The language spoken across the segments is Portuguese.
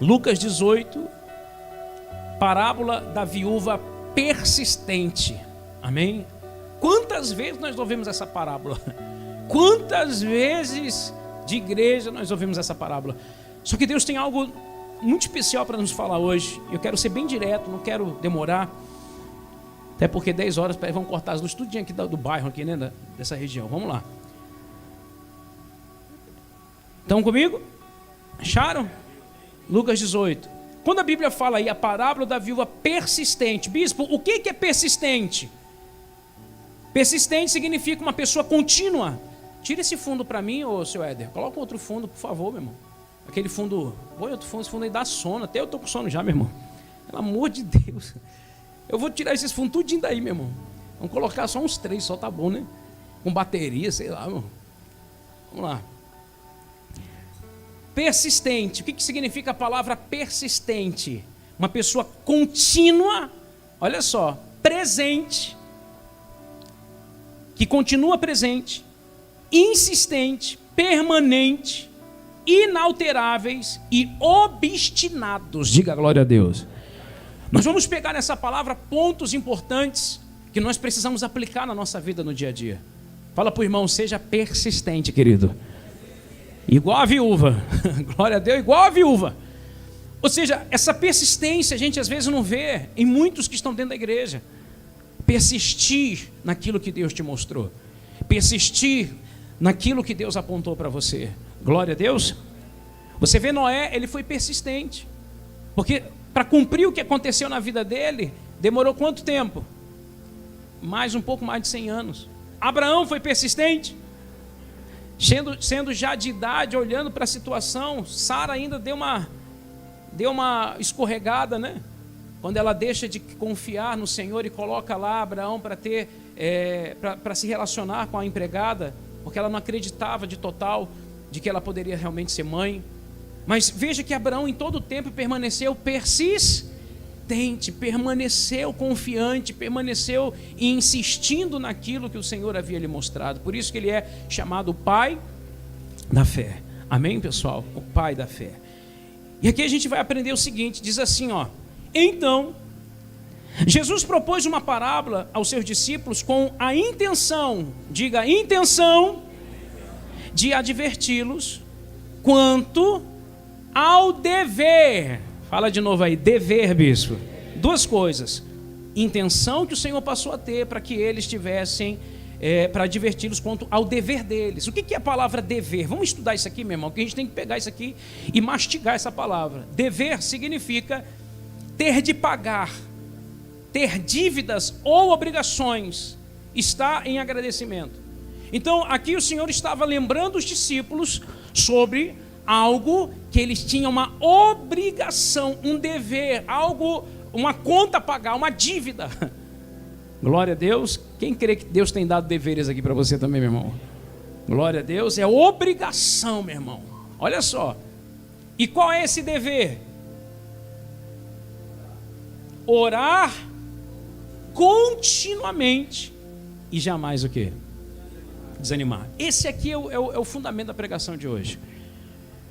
Lucas 18, parábola da viúva persistente. Amém? Quantas vezes nós ouvimos essa parábola? Quantas vezes de igreja nós ouvimos essa parábola? Só que Deus tem algo muito especial para nos falar hoje. Eu quero ser bem direto, não quero demorar. Até porque 10 horas vão cortar as luzes tudinho aqui do bairro, aqui, né, dessa região. Vamos lá. Estão comigo? Acharam? Lucas 18. Quando a Bíblia fala aí a parábola da viúva persistente, bispo, o que é persistente? Persistente significa uma pessoa contínua. Tira esse fundo para mim, ô seu Éder. Coloca outro fundo, por favor, meu irmão. Aquele fundo, põe outro fundo, esse fundo aí dá sono. Até eu estou com sono já, meu irmão. Pelo amor de Deus. Eu vou tirar esses fundos tudinho daí, meu irmão. Vamos colocar só uns 3, só tá bom, né? Com bateria, sei lá, meu. Vamos lá. Persistente. O que significa a palavra persistente? Uma pessoa contínua, olha só, presente, que continua presente, insistente, permanente, inalteráveis e obstinados. Diga glória a Deus. Nós vamos pegar nessa palavra pontos importantes que nós precisamos aplicar na nossa vida no dia a dia. Fala para o irmão, seja persistente, querido. Igual a viúva. Glória a Deus, igual a viúva. Ou seja, essa persistência a gente às vezes não vê em muitos que estão dentro da igreja. Persistir naquilo que Deus te mostrou. Persistir naquilo que Deus apontou para você. Glória a Deus. Você vê Noé, ele foi persistente. Porque para cumprir o que aconteceu na vida dele, demorou quanto tempo? Um pouco mais de 100 anos. Abraão foi persistente. Sendo já de idade, olhando para a situação, Sara ainda deu uma escorregada, né? Quando ela deixa de confiar no Senhor e coloca lá Abraão para se relacionar com a empregada, porque ela não acreditava de total de que ela poderia realmente ser mãe. Mas veja que Abraão em todo o tempo permaneceu persistente, permaneceu confiante, permaneceu insistindo naquilo que o Senhor havia lhe mostrado. Por isso que ele é chamado o pai da fé. Amém, pessoal? O pai da fé. E aqui a gente vai aprender o seguinte, diz assim, ó. Então, Jesus propôs uma parábola aos seus discípulos com a intenção, diga intenção, de adverti-los quanto ao dever. Fala de novo aí, dever, bispo. Duas coisas. Intenção que o Senhor passou a ter para que eles tivessem, para adverti-los quanto ao dever deles. O que é a palavra dever? Vamos estudar isso aqui, meu irmão, que a gente tem que pegar isso aqui e mastigar essa palavra. Dever significa ter de pagar, ter dívidas ou obrigações, estar em agradecimento. Então, aqui o Senhor estava lembrando os discípulos sobre algo que eles tinham uma obrigação, um dever, algo, uma conta a pagar, uma dívida. Glória a Deus. Quem crê que Deus tem dado deveres aqui para você também, meu irmão? Glória a Deus. É obrigação, meu irmão. Olha só. E qual é esse dever? Orar continuamente e jamais o quê? Desanimar. Esse aqui é o fundamento da pregação de hoje.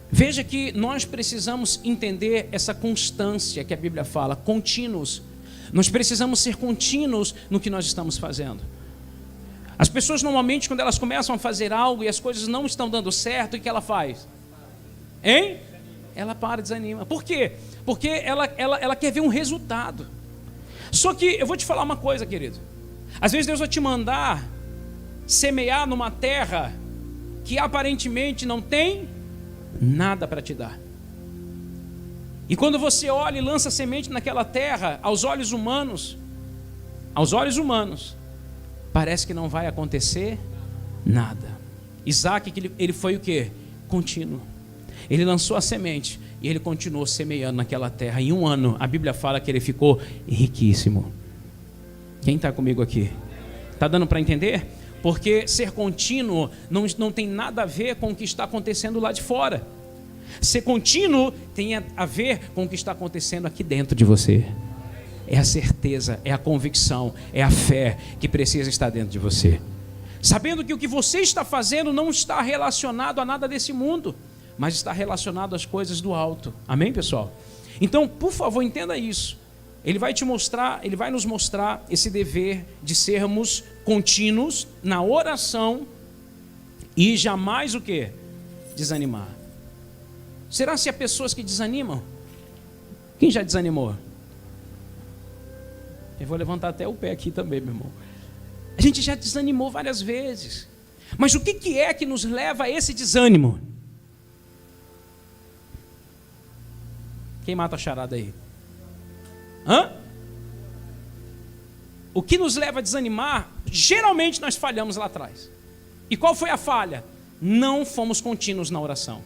Veja que nós precisamos entender essa constância que a Bíblia fala, contínuos. Nós precisamos ser contínuos no que nós estamos fazendo. As pessoas normalmente, quando elas começam a fazer algo e as coisas não estão dando certo, o que ela faz? Hein? Ela para, desanima. Por quê? Porque ela quer ver um resultado. Só que eu vou te falar uma coisa, querido. Às vezes Deus vai te mandar semear numa terra que aparentemente não tem nada para te dar. E quando você olha e lança semente naquela terra, aos olhos humanos, parece que não vai acontecer nada. Isaac, ele foi o quê? Contínuo. Ele lançou a semente e ele continuou semeando naquela terra. Em 1 ano, a Bíblia fala que ele ficou riquíssimo. Quem está comigo aqui? Está dando para entender? Porque ser contínuo não tem nada a ver com o que está acontecendo lá de fora. Ser contínuo tem a ver com o que está acontecendo aqui dentro de você. É a certeza, é a convicção, é a fé que precisa estar dentro de você. sabendo que o que você está fazendo não está relacionado a nada desse mundo, mas está relacionado às coisas do alto. Amém, pessoal? Então, por favor, entenda isso. Ele vai te mostrar, ele vai nos mostrar esse dever de sermos contínuos na oração e jamais o quê? Desanimar. Será se há pessoas que desanimam? Quem já desanimou? Eu vou levantar até o pé aqui também, meu irmão. A gente já desanimou várias vezes. Mas o que é que nos leva a esse desânimo? Quem mata a charada aí? Hã? O que nos leva a desanimar, geralmente nós falhamos lá atrás. E qual foi a falha? Não fomos contínuos na oração.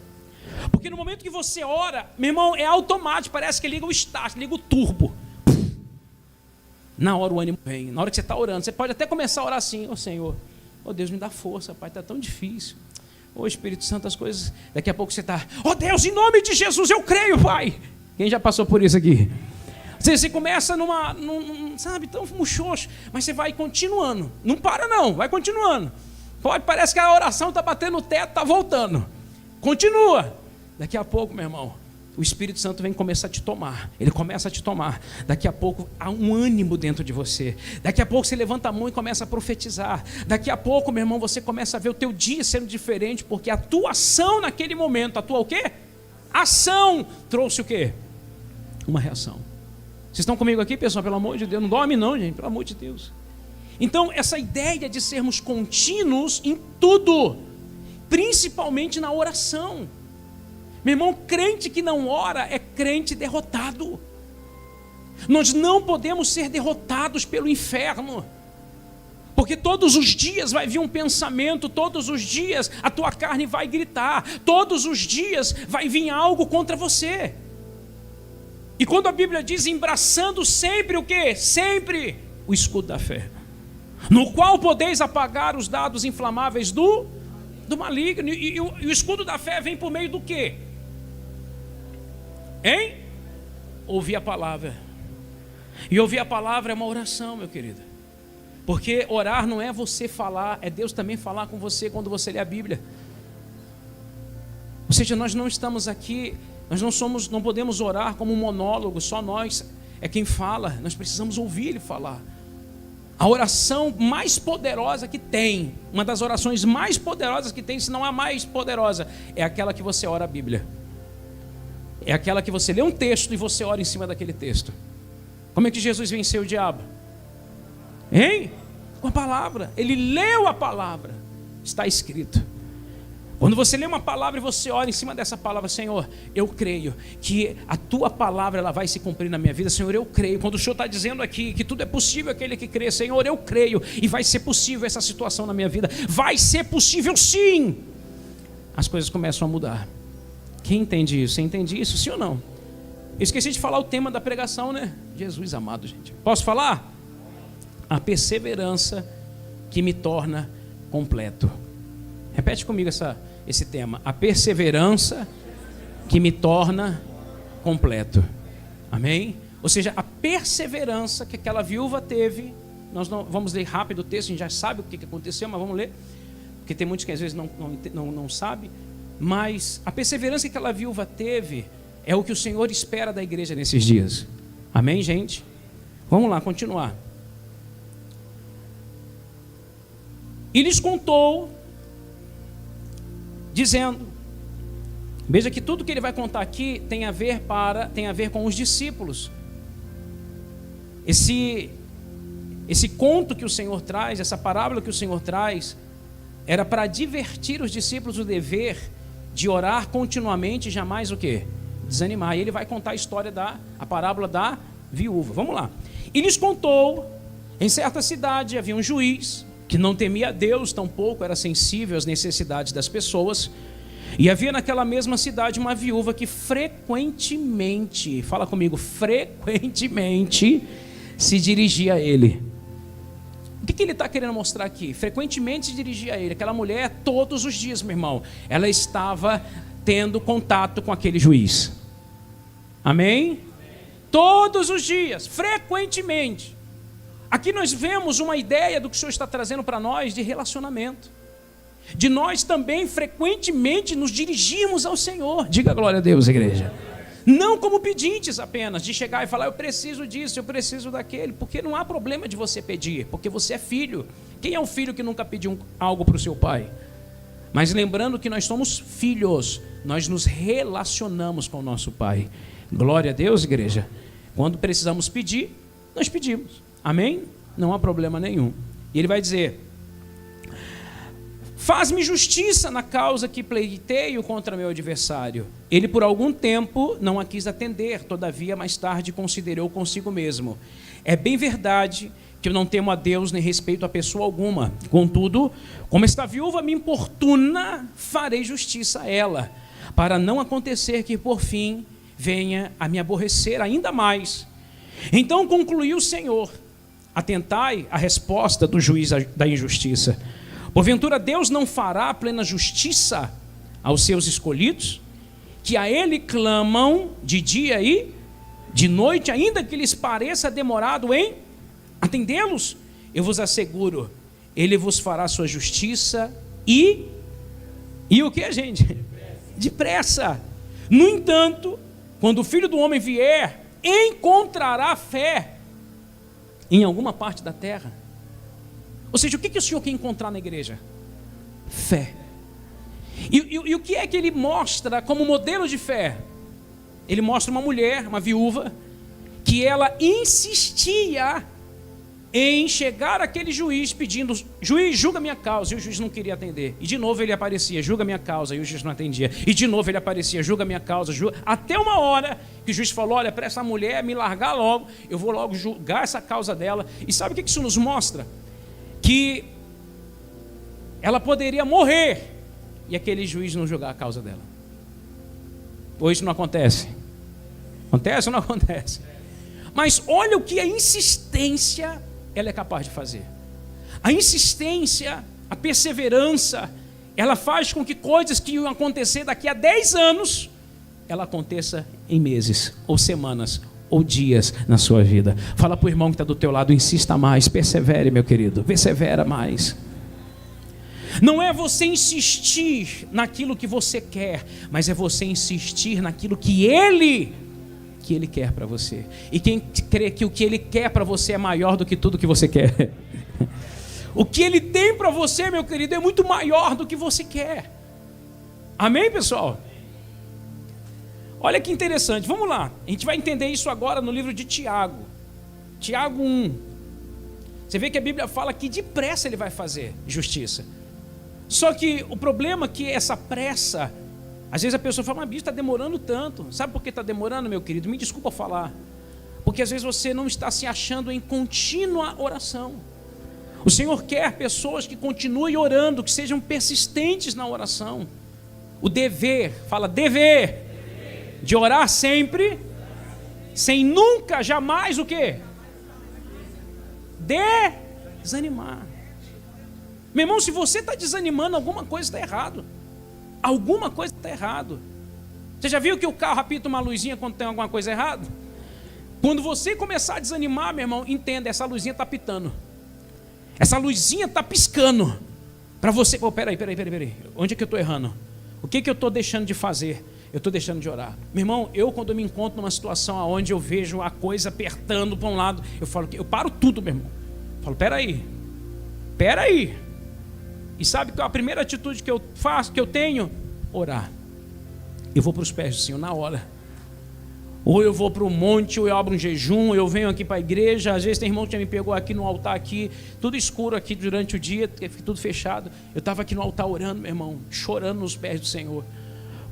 Porque no momento que você ora, meu irmão, é automático, parece que liga o start, liga o turbo. Na hora o ânimo vem, na hora que você está orando, você pode até começar a orar assim: ô Senhor, ô Deus, me dá força, Pai, está tão difícil. Ô Espírito Santo, as coisas, daqui a pouco você está: ô Deus, em nome de Jesus, eu creio, Pai. Quem já passou por isso aqui? Você começa sabe, tão muxoxo, mas você vai continuando, não para não, vai continuando. Parece que a oração está batendo no teto, está voltando, continua. Daqui a pouco, meu irmão, o Espírito Santo vem começar a te tomar. Ele começa a te tomar. Daqui a pouco há um ânimo dentro de você. Daqui a pouco você levanta a mão e começa a profetizar. Daqui a pouco, meu irmão, você começa a ver o teu dia sendo diferente, porque a tua ação naquele momento, a tua o quê? Ação trouxe o quê? Uma reação. Vocês estão comigo aqui, pessoal? Pelo amor de Deus, não dorme não, gente, pelo amor de Deus. Então, essa ideia de sermos contínuos em tudo, principalmente na oração. Meu irmão, crente que não ora é crente derrotado. Nós não podemos ser derrotados pelo inferno, porque todos os dias vai vir um pensamento, todos os dias a tua carne vai gritar, todos os dias vai vir algo contra você. E quando a Bíblia diz embraçando sempre o quê? Sempre o escudo da fé, no qual podeis apagar os dardos inflamáveis do maligno. E o escudo da fé vem por meio do quê? Hein? Ouvir a palavra. E ouvir a palavra é uma oração, meu querido. Porque orar não é você falar, é Deus também falar com você quando você lê a Bíblia. Ou seja, nós não estamos aqui, nós não podemos orar como um monólogo, só nós é quem fala, nós precisamos ouvir Ele falar. A oração mais poderosa que tem, uma das orações mais poderosas que tem, se não a mais poderosa, é aquela que você ora a Bíblia. É aquela que você lê um texto e você ora em cima daquele texto. Como é que Jesus venceu o diabo? Hein? Com a palavra. Ele leu a palavra. Está escrito. Quando você lê uma palavra e você ora em cima dessa palavra: Senhor, eu creio que a tua palavra ela vai se cumprir na minha vida. Senhor, eu creio. Quando o Senhor está dizendo aqui que tudo é possível aquele que crê, Senhor, eu creio e vai ser possível essa situação na minha vida. Vai ser possível sim. As coisas começam a mudar. Quem entende isso? Você entende isso? Sim ou não? Eu esqueci de falar o tema da pregação, né? Jesus amado, gente. Posso falar? A perseverança que me torna completo. Repete comigo esse tema. A perseverança que me torna completo. Amém? Ou seja, a perseverança que aquela viúva teve. Nós não vamos ler rápido o texto, a gente já sabe o que aconteceu, mas vamos ler, porque tem muitos que às vezes não sabem. Mas a perseverança que aquela viúva teve é o que o Senhor espera da igreja nesses dias. Amém, gente? Vamos lá, continuar. E lhes contou, dizendo, veja que tudo que ele vai contar aqui tem a ver com os discípulos. Esse conto que o Senhor traz, essa parábola que o Senhor traz, era para advertir os discípulos do dever de orar continuamente e jamais o quê? Desanimar. E ele vai contar a história a parábola da viúva. Vamos lá. E lhes contou, em certa cidade havia um juiz que não temia a Deus, tampouco era sensível às necessidades das pessoas. E havia naquela mesma cidade uma viúva que frequentemente, fala comigo, frequentemente se dirigia a ele. O que ele está querendo mostrar aqui? Frequentemente se dirigia a ele. Aquela mulher, todos os dias, meu irmão, ela estava tendo contato com aquele juiz. Amém? Todos os dias, frequentemente. Aqui nós vemos uma ideia do que o Senhor está trazendo para nós de relacionamento. De nós também frequentemente nos dirigirmos ao Senhor. Diga glória a Deus, igreja. Não como pedintes apenas, de chegar e falar, eu preciso disso, eu preciso daquele, porque não há problema de você pedir, porque você é filho. Quem é um filho que nunca pediu algo para o seu pai? Mas lembrando que nós somos filhos, nós nos relacionamos com o nosso pai. Glória a Deus, igreja. Quando precisamos pedir, nós pedimos. Amém? Não há problema nenhum. E ele vai dizer, faz-me justiça na causa que pleiteio contra meu adversário. Ele por algum tempo não a quis atender, todavia mais tarde considerou consigo mesmo. É bem verdade que eu não temo a Deus nem respeito a pessoa alguma. Contudo, como esta viúva me importuna, farei justiça a ela, para não acontecer que por fim venha a me aborrecer ainda mais. Então concluiu o Senhor, atentai à resposta do juiz da injustiça. Porventura Deus não fará plena justiça aos seus escolhidos, que a Ele clamam de dia e de noite, ainda que lhes pareça demorado em atendê-los? Eu vos asseguro, Ele vos fará sua justiça e o que, gente? Depressa. No entanto, quando o Filho do Homem vier, encontrará fé em alguma parte da terra? Ou seja, o que o Senhor quer encontrar na igreja? Fé. E o que é que ele mostra como modelo de fé? Ele mostra uma mulher, uma viúva, que ela insistia em chegar àquele juiz pedindo, juiz, julga minha causa, e o juiz não queria atender. E de novo ele aparecia, julga minha causa, e o juiz não atendia. E de novo ele aparecia, julga minha causa, julga. Até uma hora que o juiz falou, olha, para essa mulher me largar logo, eu vou logo julgar essa causa dela. E sabe o que isso nos mostra? Que ela poderia morrer e aquele juiz não julgar a causa dela. Ou isso não acontece? Acontece ou não acontece? Mas olha o que a insistência ela é capaz de fazer. A insistência, a perseverança, ela faz com que coisas que iam acontecer daqui a 10 anos, ela aconteça em meses, ou semanas, ou dias na sua vida. Fala para o irmão que está do teu lado, insista mais, persevere, meu querido, persevera mais. Não é você insistir naquilo que você quer, mas é você insistir naquilo que Ele quer para você. E quem crê que o que Ele quer para você é maior do que tudo que você quer. O que Ele tem para você, meu querido, é muito maior do que você quer. Amém, pessoal? Olha que interessante, vamos lá. A gente vai entender isso agora no livro de Tiago. Tiago 1. Você vê que a Bíblia fala que depressa Ele vai fazer justiça. Só que o problema é que essa pressa, às vezes a pessoa fala, mas bicho, está demorando tanto. Sabe por que está demorando, meu querido? Me desculpa falar. Porque às vezes você não está se achando em contínua oração. O Senhor quer pessoas que continuem orando, que sejam persistentes na oração. O dever, fala dever, de orar sempre, sem nunca, jamais o quê? Desanimar. Meu irmão, se você está desanimando, alguma coisa está errado. Alguma coisa está errado. Você já viu que o carro apita uma luzinha quando tem alguma coisa errada? Quando você começar a desanimar, meu irmão, entenda, essa luzinha está pitando. Essa luzinha está piscando. Para você, peraí. Onde é que eu estou errando? O que eu estou deixando de fazer? Eu estou deixando de orar. Meu irmão, quando eu me encontro numa situação onde eu vejo a coisa apertando para um lado, eu paro tudo, meu irmão. Eu falo, peraí. E sabe que a primeira atitude que eu faço, que eu tenho? Orar. Eu vou para os pés do Senhor na hora. Ou eu vou para o monte, ou eu abro um jejum, ou eu venho aqui para a igreja. Às vezes tem irmão que já me pegou aqui no altar, aqui, tudo escuro aqui durante o dia, tudo fechado. Eu estava aqui no altar orando, meu irmão, chorando nos pés do Senhor.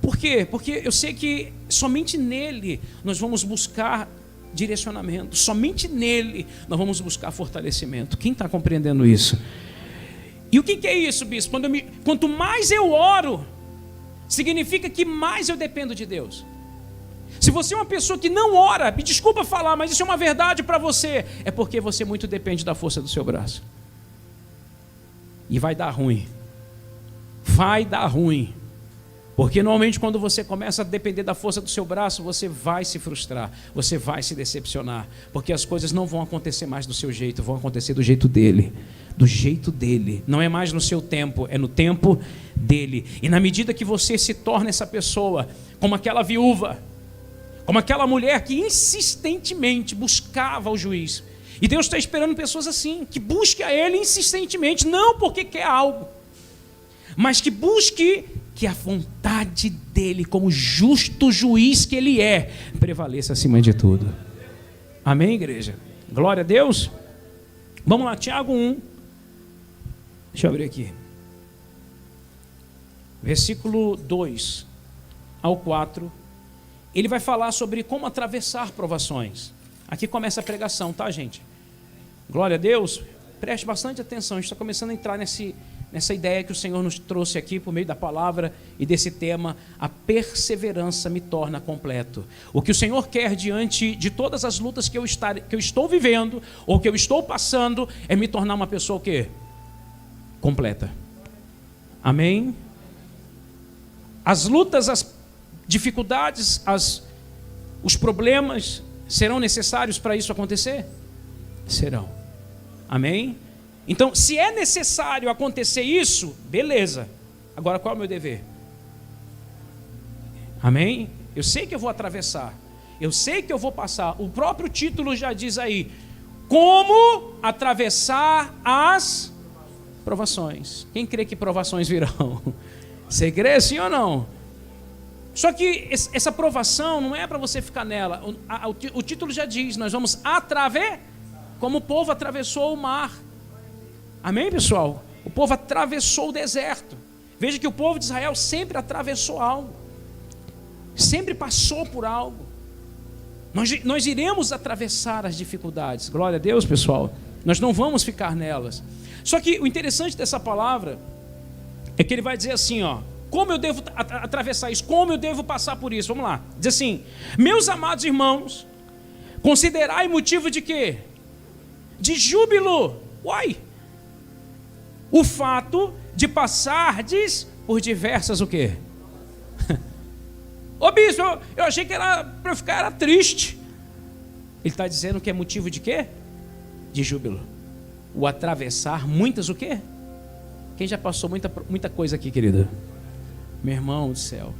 Por quê? Porque eu sei que somente nele nós vamos buscar direcionamento. Somente nele nós vamos buscar fortalecimento. Quem está compreendendo isso? E o que é isso, bispo? Quanto mais eu oro, significa que mais eu dependo de Deus. Se você é uma pessoa que não ora, me desculpa falar, mas isso é uma verdade para você, é porque você muito depende da força do seu braço. E vai dar ruim. Vai dar ruim. Porque normalmente quando você começa a depender da força do seu braço, você vai se frustrar, você vai se decepcionar, porque as coisas não vão acontecer mais do seu jeito, vão acontecer do jeito dele. Do jeito dele. Não é mais no seu tempo, é no tempo dele. E na medida que você se torna essa pessoa, como aquela viúva, como aquela mulher que insistentemente buscava o juiz. E Deus está esperando pessoas assim, que busquem a Ele insistentemente, não porque quer algo, mas que busque que a vontade dEle, como justo juiz que Ele é, prevaleça acima de tudo. Amém, igreja? Glória a Deus. Vamos lá, Tiago 1. Deixa eu abrir aqui. Versículo 2 ao 4. Ele vai falar sobre como atravessar provações. Aqui começa a pregação, tá, gente? Glória a Deus. Preste bastante atenção. A gente está começando a entrar nessa ideia que o Senhor nos trouxe aqui por meio da palavra e desse tema. A perseverança me torna completo. O que o Senhor quer diante de todas as lutas que eu estou vivendo ou que eu estou passando é me tornar uma pessoa o quê? Completa. Amém? As lutas, as dificuldades, os problemas serão necessários para isso acontecer? Serão. Amém? Então, se é necessário acontecer isso, beleza. Agora, qual é o meu dever? Amém? Eu sei que eu vou atravessar. Eu sei que eu vou passar. O próprio título já diz aí: como atravessar as provações. Quem crê que provações virão? Você crê sim ou não? Só que essa provação não é para você ficar nela. O título já diz, nós vamos atravessar, como o povo atravessou o mar. Amém, pessoal? O povo atravessou o deserto. Veja que o povo de Israel sempre atravessou algo. Sempre passou por algo. Nós iremos atravessar as dificuldades. Glória a Deus, pessoal. Nós não vamos ficar nelas. Só que o interessante dessa palavra é que ele vai dizer assim, ó: como eu devo atravessar isso? Como eu devo passar por isso? Vamos lá. Diz assim: meus amados irmãos, considerai motivo de quê? De júbilo. Uai! O fato de passardes por diversas o quê? Ô bispo, eu achei que era para eu ficar triste. Ele está dizendo que é motivo de quê? De júbilo. O atravessar muitas o quê? Quem já passou muita coisa aqui, querida? Meu irmão do céu.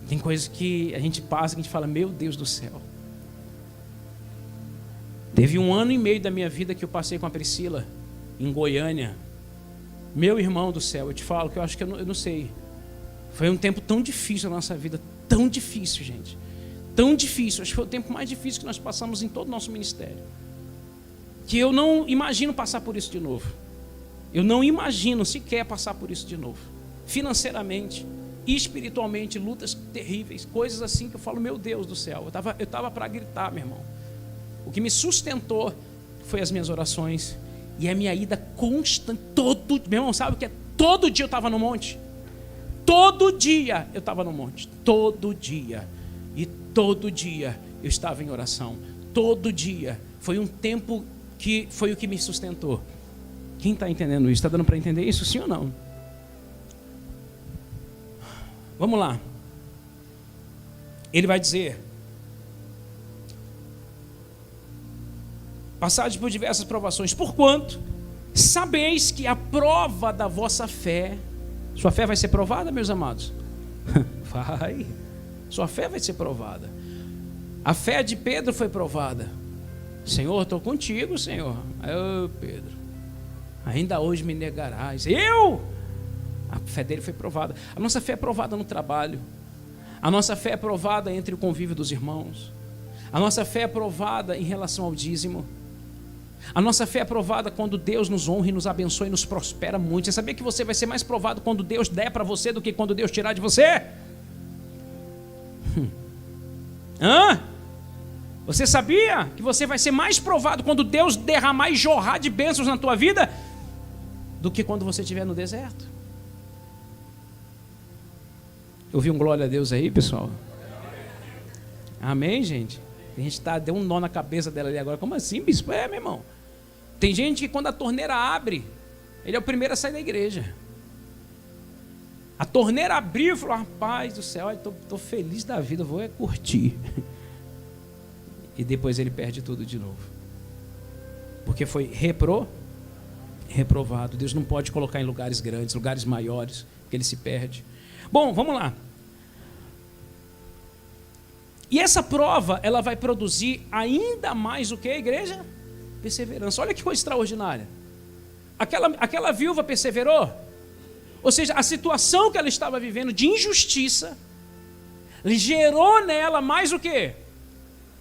Tem coisas que a gente passa que a gente fala: meu Deus do céu. Teve 1 ano e meio da minha vida que eu passei com a Priscila em Goiânia. Meu irmão do céu, eu te falo que eu acho que eu não sei. Foi um tempo tão difícil na nossa vida. Tão difícil, gente. Tão difícil. Acho que foi o tempo mais difícil que nós passamos em todo o nosso ministério. Que eu não imagino passar por isso de novo. Eu não imagino sequer passar por isso de novo. Financeiramente, espiritualmente, lutas terríveis, coisas assim que eu falo: meu Deus do céu. Eu estava para gritar, meu irmão. O que me sustentou foi as minhas orações e a minha ida constante. Meu irmão, sabe o que é? Todo dia eu estava no monte. Todo dia eu estava no monte. Todo dia. E todo dia eu estava em oração. Todo dia. Foi um tempo que foi o que me sustentou. Quem está entendendo isso? Está dando para entender isso, sim ou não? Vamos lá. Ele vai dizer: passados por diversas provações, porquanto sabeis que a prova da vossa fé... Sua fé vai ser provada, meus amados? Vai. Sua fé vai ser provada. A fé de Pedro foi provada. Senhor, estou contigo, Senhor. Ô, Pedro, ainda hoje me negarás. Eu? A fé dele foi provada. A nossa fé é provada no trabalho. A nossa fé é provada entre o convívio dos irmãos. A nossa fé é provada em relação ao dízimo. A nossa fé é provada quando Deus nos honra e nos abençoa e nos prospera muito. Você sabia que você vai ser mais provado quando Deus der para você do que quando Deus tirar de você? Você sabia que você vai ser mais provado quando Deus derramar e jorrar de bênçãos na tua vida do que quando você estiver no deserto? Ouviu um glória a Deus aí, pessoal? Amém, gente? A gente deu um nó na cabeça dela ali agora. Como assim, bispo? Meu irmão. Tem gente que quando a torneira abre, ele é o primeiro a sair da igreja. A torneira abriu e falou: rapaz do céu, estou feliz da vida, vou curtir. E depois ele perde tudo de novo. Porque foi reprovado. Deus não pode colocar em lugares grandes, lugares maiores, que ele se perde. Bom, vamos lá. E essa prova, ela vai produzir ainda mais o que, igreja? Perseverança. Olha que coisa extraordinária. Aquela viúva perseverou. Ou seja, a situação que ela estava vivendo de injustiça gerou nela mais o que?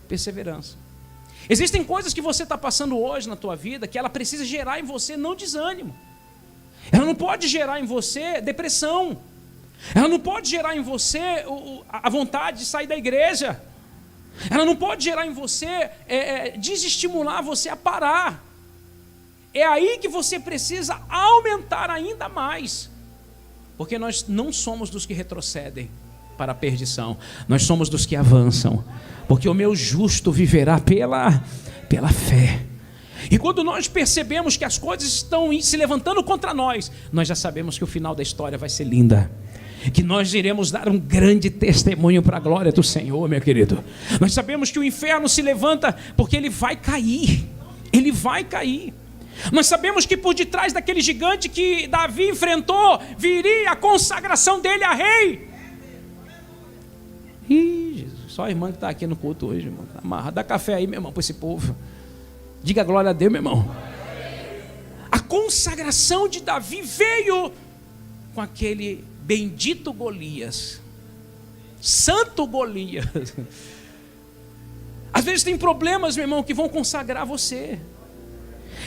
Perseverança. Existem coisas que você está passando hoje na tua vida que ela precisa gerar em você não desânimo. Ela não pode gerar em você depressão. Ela não pode gerar em você a vontade de sair da igreja. Ela não pode gerar em você, desestimular você a parar. É aí que você precisa aumentar ainda mais. Porque nós não somos dos que retrocedem para a perdição. Nós somos dos que avançam. Porque o meu justo viverá pela fé. E quando nós percebemos que as coisas estão se levantando contra nós, nós já sabemos que o final da história vai ser linda. Que nós iremos dar um grande testemunho para a glória do Senhor, meu querido. Nós sabemos que o inferno se levanta porque ele vai cair. Ele vai cair. Nós sabemos que por detrás daquele gigante que Davi enfrentou, viria a consagração dele a rei. Ih, Jesus, só a irmã que está aqui no culto hoje, irmão. Tá amarrado. Dá café aí, meu irmão, para esse povo. Diga glória a Deus, meu irmão. A consagração de Davi veio com aquele bendito Golias. Santo Golias. Às vezes tem problemas, meu irmão, que vão consagrar você.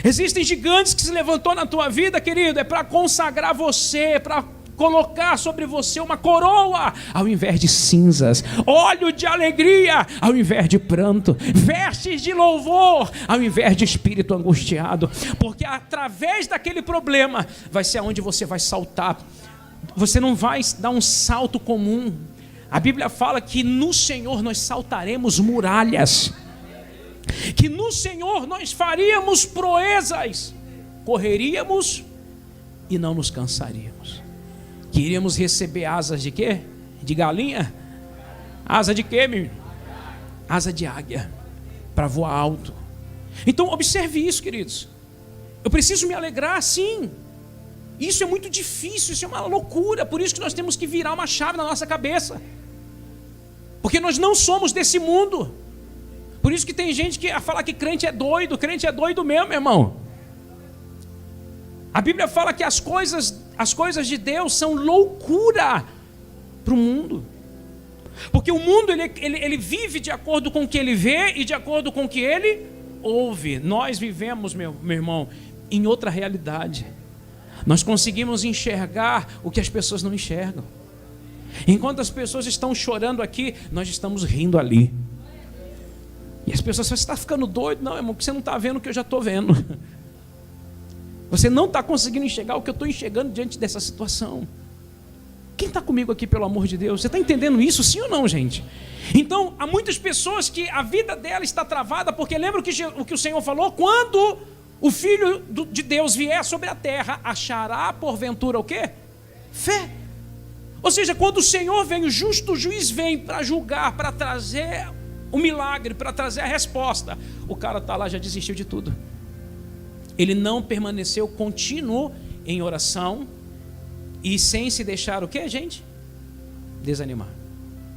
Existem gigantes que se levantou na tua vida, querido, é para consagrar você, para colocar sobre você uma coroa, ao invés de cinzas, óleo de alegria, ao invés de pranto, vestes de louvor, ao invés de espírito angustiado, porque através daquele problema, vai ser onde você vai saltar. Você não vai dar um salto comum. A Bíblia fala que no Senhor nós saltaremos muralhas, que no Senhor nós faríamos proezas, correríamos e não nos cansaríamos. Queríamos receber asas de quê? De galinha? Asa de quê, meu irmão? Asa de águia, para voar alto. Então observe isso, queridos. Eu preciso me alegrar, sim. Isso é muito difícil, isso é uma loucura. Por isso que nós temos que virar uma chave na nossa cabeça. Porque nós não somos desse mundo. Por isso que tem gente que fala que crente é doido mesmo, meu irmão. A Bíblia fala que as coisas de Deus são loucura para o mundo. Porque o mundo ele vive de acordo com o que ele vê e de acordo com o que ele ouve. Nós vivemos, meu irmão, em outra realidade. Nós conseguimos enxergar o que as pessoas não enxergam. Enquanto as pessoas estão chorando aqui, nós estamos rindo ali. E as pessoas falam: você está ficando doido? Não, irmão, porque você não está vendo o que eu já estou vendo. Você não está conseguindo enxergar o que eu estou enxergando diante dessa situação. Quem está comigo aqui, pelo amor de Deus? Você está entendendo isso, sim ou não, gente? Então, há muitas pessoas que a vida dela está travada, porque lembra o que o Senhor falou? Quando o Filho de Deus vier sobre a terra, achará porventura o quê? Fé. Ou seja, quando o Senhor vem, o justo juiz vem para julgar, para trazer o milagre, para trazer a resposta, o cara está lá, já desistiu de tudo. Ele não permaneceu contínuo em oração e sem se deixar o quê, gente? Desanimar.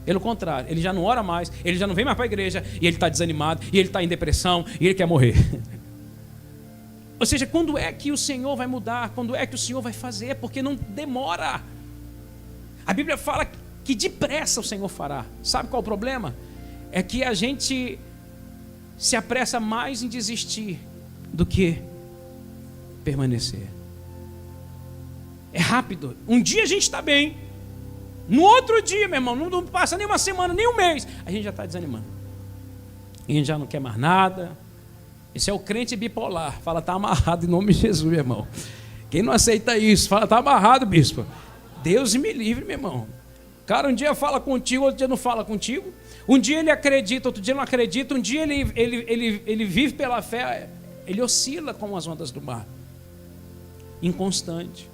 Pelo contrário, ele já não ora mais, ele já não vem mais para a igreja, e ele está desanimado, e ele está em depressão, e ele quer morrer. Ou seja, quando é que o Senhor vai mudar? Quando é que o Senhor vai fazer? Porque não demora. A Bíblia fala que depressa o Senhor fará. Sabe qual é o problema? É que a gente se apressa mais em desistir do que permanecer. É rápido. Um dia a gente está bem, no outro dia, meu irmão, não passa nem uma semana, nem um mês, a gente já está desanimando. A gente já não quer mais nada. Esse é o crente bipolar. Fala: está amarrado em nome de Jesus, meu irmão. Quem não aceita isso, fala: está amarrado, bispo. Deus me livre, meu irmão. O cara um dia fala contigo, outro dia não fala contigo. Um dia ele acredita, outro dia não acredita. Um dia ele vive pela fé. Ele oscila como as ondas do mar. Inconstante.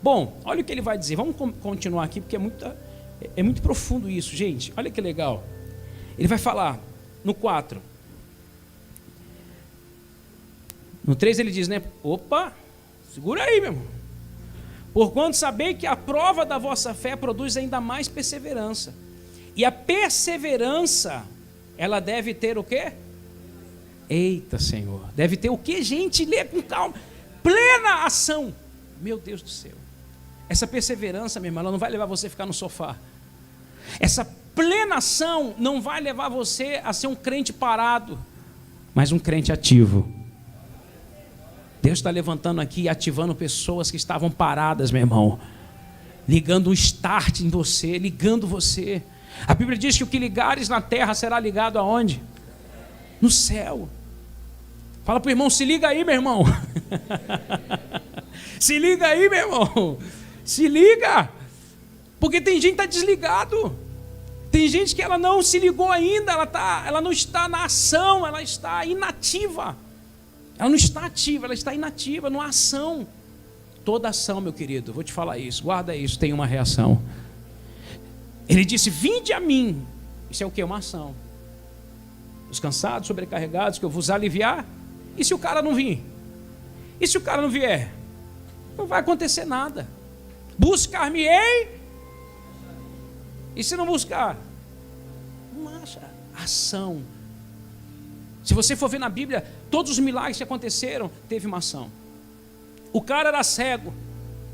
Bom, olha o que ele vai dizer. Vamos continuar aqui, porque é muito profundo isso, gente. Olha que legal. Ele vai falar no 4. No 3 ele diz, né? Opa, segura aí, meu irmão. Porquanto sabei que a prova da vossa fé produz ainda mais perseverança. E a perseverança, ela deve ter o quê? Eita, Senhor. Deve ter o quê, gente? Lê com calma. Plena ação. Meu Deus do céu. Essa perseverança, meu irmão, ela não vai levar você a ficar no sofá. Essa plena ação não vai levar você a ser um crente parado, mas um crente ativo. Deus está levantando aqui e ativando pessoas que estavam paradas, meu irmão. Ligando um start em você, ligando você. A Bíblia diz que o que ligares na terra será ligado aonde? No céu. Fala para o irmão, se liga aí, meu irmão. Se liga aí, meu irmão. Se liga. Porque tem gente que está desligado. Tem gente que ela não se ligou ainda, ela não está na ação, ela está inativa. Ela não está ativa, ela está inativa, não há ação. Toda ação, meu querido, vou te falar isso, guarda isso, tem uma reação. Ele disse, vinde a mim. Isso é o que? Uma ação. Os cansados, sobrecarregados, que eu vos aliviar. E se o cara não vir? E se o cara não vier? Não vai acontecer nada. Buscar-me-ei. E se não buscar? Não acha. Ação. Se você for ver na Bíblia, todos os milagres que aconteceram, teve uma ação. O cara era cego,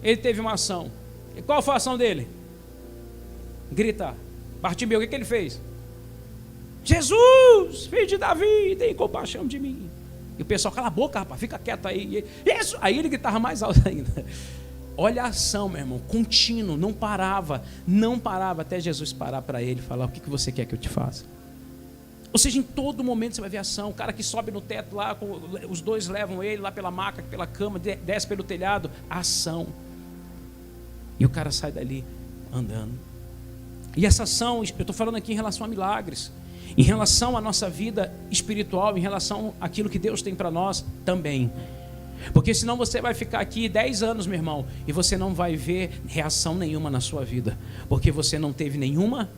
ele teve uma ação. E qual foi a ação dele? Gritar. Bartimeu, o que ele fez? Jesus, filho de Davi, tem compaixão de mim. E o pessoal, cala a boca, rapaz, fica quieto aí. Isso! Aí ele gritava mais alto ainda. Olha a ação, meu irmão, contínuo, não parava até Jesus parar para ele e falar, o que você quer que eu te faça? Ou seja, em todo momento você vai ver ação. O cara que sobe no teto lá, os dois levam ele lá pela maca, pela cama, desce pelo telhado, ação. E o cara sai dali andando. E essa ação, eu estou falando aqui em relação a milagres, em relação à nossa vida espiritual, em relação àquilo que Deus tem para nós também. Porque senão você vai ficar aqui 10 anos, meu irmão, e você não vai ver reação nenhuma na sua vida, porque você não teve nenhuma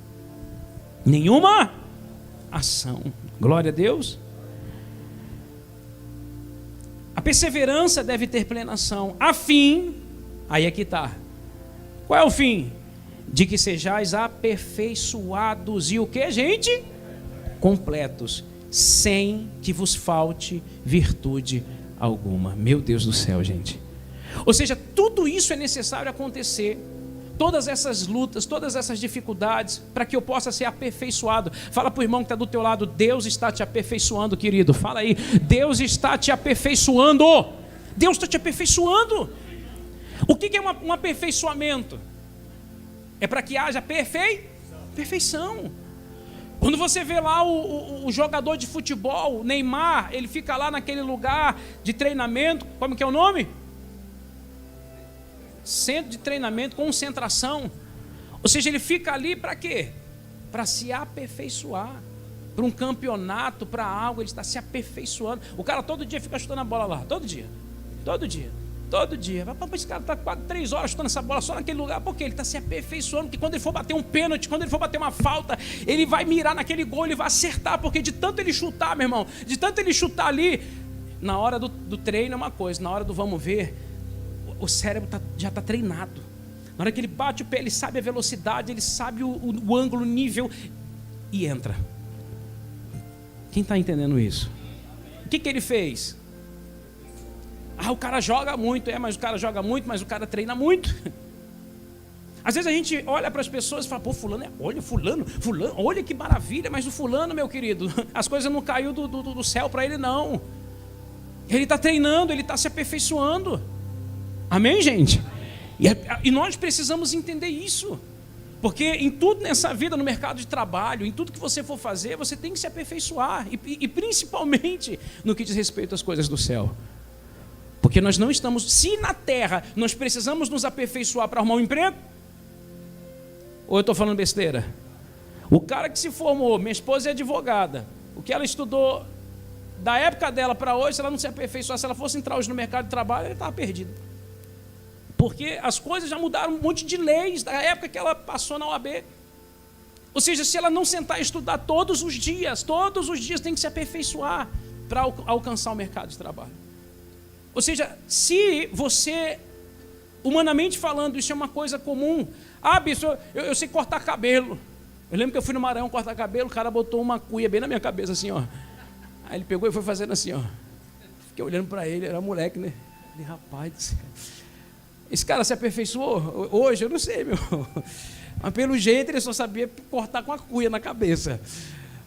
ação. Glória a Deus. A perseverança deve ter plena ação, a fim, aí é que está. Qual é o fim? De que sejais aperfeiçoados e o que, gente? Completos, sem que vos falte virtude alguma. Meu Deus do céu, gente. Ou seja, tudo isso é necessário acontecer. Todas essas lutas, todas essas dificuldades, para que eu possa ser aperfeiçoado. Fala para o irmão que está do teu lado, Deus está te aperfeiçoando, querido. Fala aí, Deus está te aperfeiçoando. Deus está te aperfeiçoando. O que é um aperfeiçoamento? É para que haja perfeição. Quando você vê lá o jogador de futebol, Neymar, ele fica lá naquele lugar de treinamento, como que é o nome? Centro de treinamento, concentração. Ou seja, ele fica ali para quê? Para se aperfeiçoar. Para um campeonato, para algo, ele está se aperfeiçoando. O cara todo dia fica chutando a bola lá, todo dia. Esse cara está 4, 3 horas chutando essa bola só naquele lugar. Por quê? Ele está se aperfeiçoando, porque quando ele for bater um pênalti, quando ele for bater uma falta, ele vai mirar naquele gol, ele vai acertar, porque de tanto ele chutar, meu irmão, de tanto ele chutar ali, na hora do treino é uma coisa, na hora do vamos ver, o cérebro já está treinado. Na hora que ele bate o pé, ele sabe a velocidade, ele sabe o ângulo, o nível, e entra. Quem está entendendo isso? O que ele fez? O cara joga muito, mas o cara joga muito, mas o cara treina muito. Às vezes a gente olha para as pessoas e fala, pô, fulano, olha fulano, olha que maravilha, mas o fulano, meu querido, as coisas não caiu do céu para ele não. Ele está treinando, ele está se aperfeiçoando. Amém, gente? E nós precisamos entender isso. Porque em tudo nessa vida, no mercado de trabalho, em tudo que você for fazer, você tem que se aperfeiçoar. E principalmente no que diz respeito às coisas do céu. Porque nós não estamos... Se na terra nós precisamos nos aperfeiçoar para arrumar um emprego, ou eu estou falando besteira? O cara que se formou, minha esposa é advogada, o que ela estudou da época dela para hoje, se ela não se aperfeiçoar, se ela fosse entrar hoje no mercado de trabalho, ela estava perdida. Porque as coisas já mudaram, um monte de leis da época que ela passou na OAB. Ou seja, se ela não sentar e estudar todos os dias tem que se aperfeiçoar para alcançar o mercado de trabalho. Ou seja, se você, humanamente falando, isso é uma coisa comum. Ah, bicho, eu sei cortar cabelo. Eu lembro que eu fui no Maranhão cortar cabelo, o cara botou uma cuia bem na minha cabeça assim, ó. Aí ele pegou e foi fazendo assim, ó. Fiquei olhando para ele, era moleque, né? Falei, rapaz, esse cara se aperfeiçoou hoje? Eu não sei, meu. Mas pelo jeito ele só sabia cortar com a cuia na cabeça.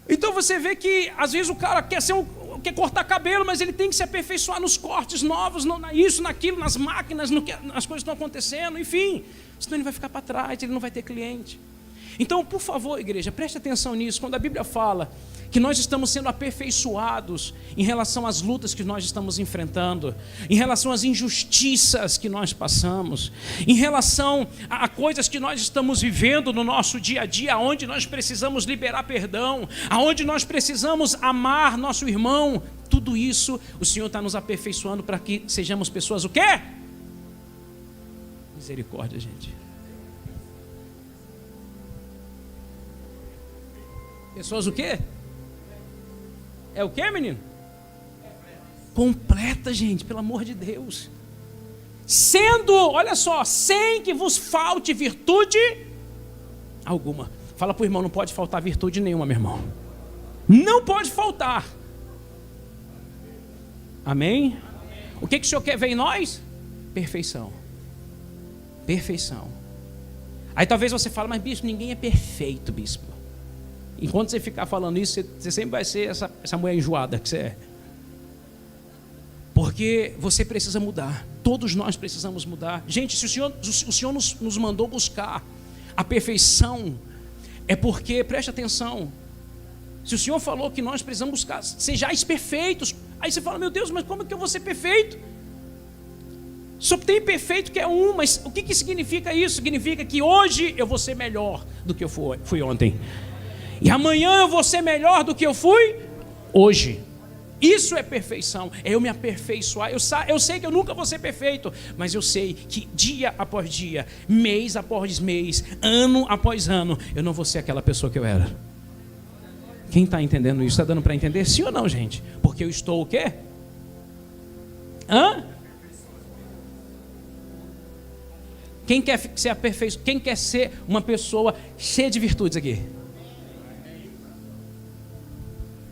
Então você vê que às vezes o cara quer cortar cabelo, mas ele tem que se aperfeiçoar nos cortes novos, isso, naquilo, nas máquinas, nas coisas que estão acontecendo, enfim. Senão ele vai ficar para trás, ele não vai ter cliente. Então, por favor, igreja, preste atenção nisso. Quando a Bíblia fala que nós estamos sendo aperfeiçoados em relação às lutas que nós estamos enfrentando, em relação às injustiças que nós passamos, em relação a coisas que nós estamos vivendo no nosso dia a dia, onde nós precisamos liberar perdão, aonde nós precisamos amar nosso irmão, tudo isso o Senhor está nos aperfeiçoando para que sejamos pessoas o quê? Misericórdia, gente. Pessoas o quê? É o quê, menino? Completa, gente, pelo amor de Deus. Sendo, olha só, sem que vos falte virtude alguma. Fala para o irmão, não pode faltar virtude nenhuma, meu irmão. Não pode faltar. Amém? O que o Senhor quer ver em nós? Perfeição. Perfeição. Aí talvez você fale, mas bispo, ninguém é perfeito, bispo. Enquanto você ficar falando isso, você sempre vai ser essa mulher enjoada que você é. Porque você precisa mudar. Todos nós precisamos mudar. Gente, se o Senhor nos mandou buscar a perfeição, é porque, preste atenção, se o Senhor falou que nós precisamos buscar, sejais perfeitos. Aí você fala, meu Deus, mas como é que eu vou ser perfeito? Só tem perfeito que é um, mas o que significa isso? Significa que hoje eu vou ser melhor do que eu fui ontem. E amanhã eu vou ser melhor do que eu fui hoje. Isso é perfeição, é eu me aperfeiçoar. Eu sei que eu nunca vou ser perfeito, mas eu sei que dia após dia, mês após mês, ano após ano, eu não vou ser aquela pessoa que eu era. Quem está entendendo isso? Está dando para entender? Sim ou não, gente? Porque eu estou o quê? Quem quer ser aperfeiçoado? Quem quer ser uma pessoa cheia de virtudes aqui?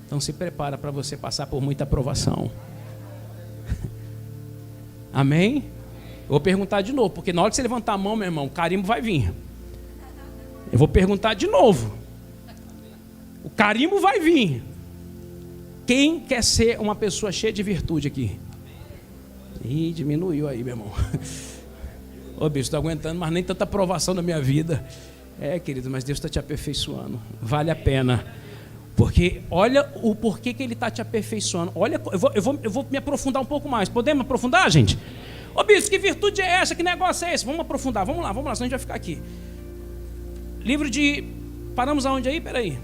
Então se prepara para você passar por muita provação. Amém? Eu vou perguntar de novo, porque na hora que você levantar a mão, meu irmão, o carimbo vai vir. Eu vou perguntar de novo. O carimbo vai vir. Quem quer ser uma pessoa cheia de virtude aqui? Ih, diminuiu aí, meu irmão. Ô bicho, estou aguentando, mas nem tanta provação na minha vida. É, querido, mas Deus está te aperfeiçoando. Vale a pena. Porque olha o porquê que Ele está te aperfeiçoando. Olha, eu vou me aprofundar um pouco mais. Podemos aprofundar, gente? Ô bispo, que virtude é essa? Que negócio é esse? Vamos aprofundar, vamos lá, senão a gente vai ficar aqui. Livro de... Paramos aonde aí? Peraí.